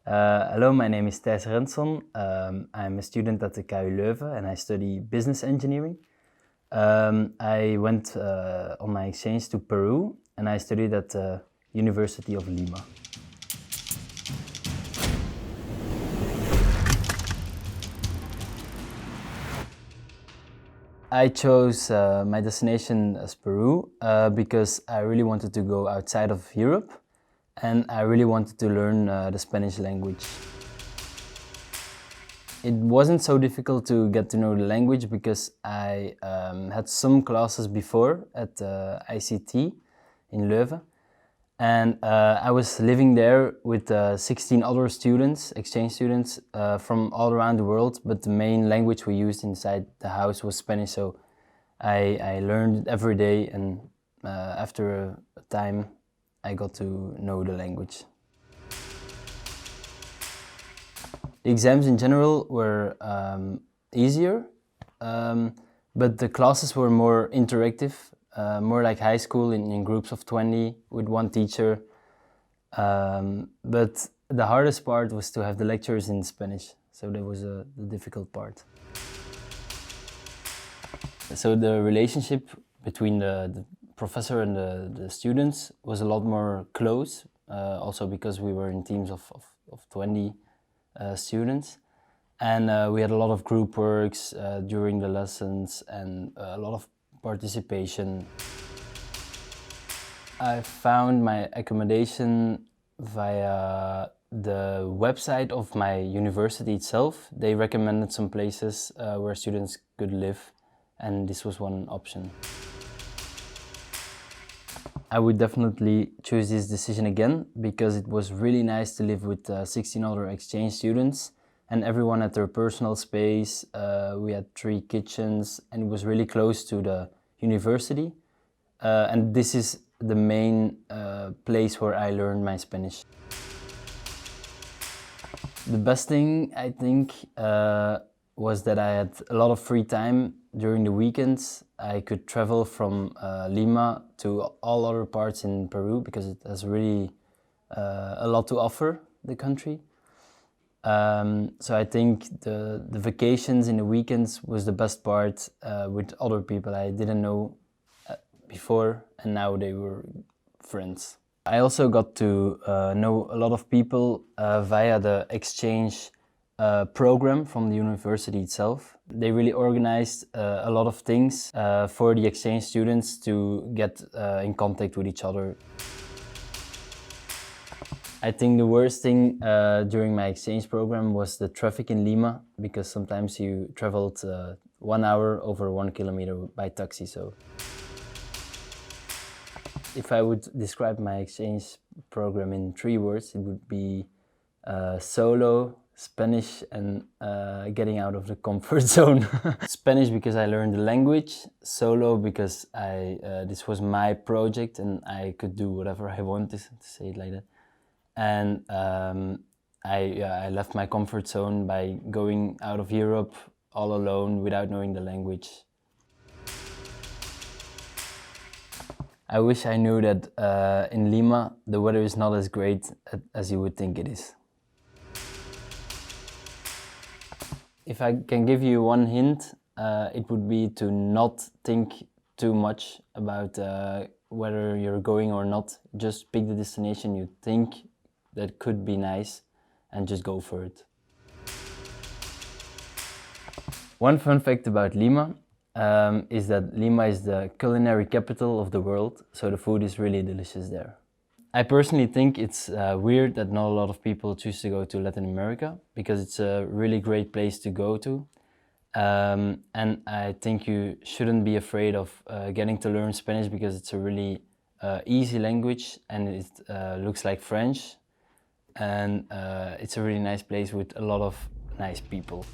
Hello, my name is Thijs. I'm a student at the KU Leuven and I study business engineering. I went on my exchange to Peru and I studied at the University of Lima. I chose my destination as Peru because I really wanted to go outside of Europe and I really wanted to learn the Spanish language. It wasn't so difficult to get to know the language because I had some classes before at ICT in Leuven. And I was living there with 16 other students, exchange students from all around the world, but the main language we used inside the house was Spanish, so I learned it every day, and after a time I got to know the language. The exams in general were easier, but the classes were more interactive. More like high school in groups of 20 with one teacher. But the hardest part was to have the lectures in Spanish. So that was the difficult part. So the relationship between the professor and the students was a lot more close. Also because we were in teams of 20 students. And we had a lot of group works during the lessons and a lot of participation. I found my accommodation via the website of my university itself. They recommended some places where students could live, and this was one option. I would definitely choose this decision again because it was really nice to live with 16 other exchange students. And everyone had their personal space. We had 3 kitchens and it was really close to the university. And this is the main place where I learned my Spanish. The best thing, I think, was that I had a lot of free time during the weekends. I could travel from Lima to all other parts in Peru because it has really a lot to offer, the country. So I think the vacations in the weekends was the best part with other people I didn't know before, and now they were friends. I also got to know a lot of people via the exchange program from the university itself. They really organized a lot of things for the exchange students to get in contact with each other. I think the worst thing during my exchange program was the traffic in Lima, because sometimes you traveled 1 hour over 1 kilometer by taxi. So, if I would describe my exchange program in 3 words, it would be solo, Spanish, and getting out of the comfort zone. Spanish because I learned the language, solo because this was my project and I could do whatever I wanted, to say it like that. And I left my comfort zone by going out of Europe all alone without knowing the language. I wish I knew that in Lima the weather is not as great as you would think it is. If I can give you one hint, it would be to not think too much about whether you're going or not. Just pick the destination you think that could be nice and just go for it. One fun fact about Lima is that Lima is the culinary capital of the world, so the food is really delicious there. I personally think it's weird that not a lot of people choose to go to Latin America because it's a really great place to go to. And I think you shouldn't be afraid of getting to learn Spanish because it's a really easy language and it looks like French. And it's a really nice place with a lot of nice people.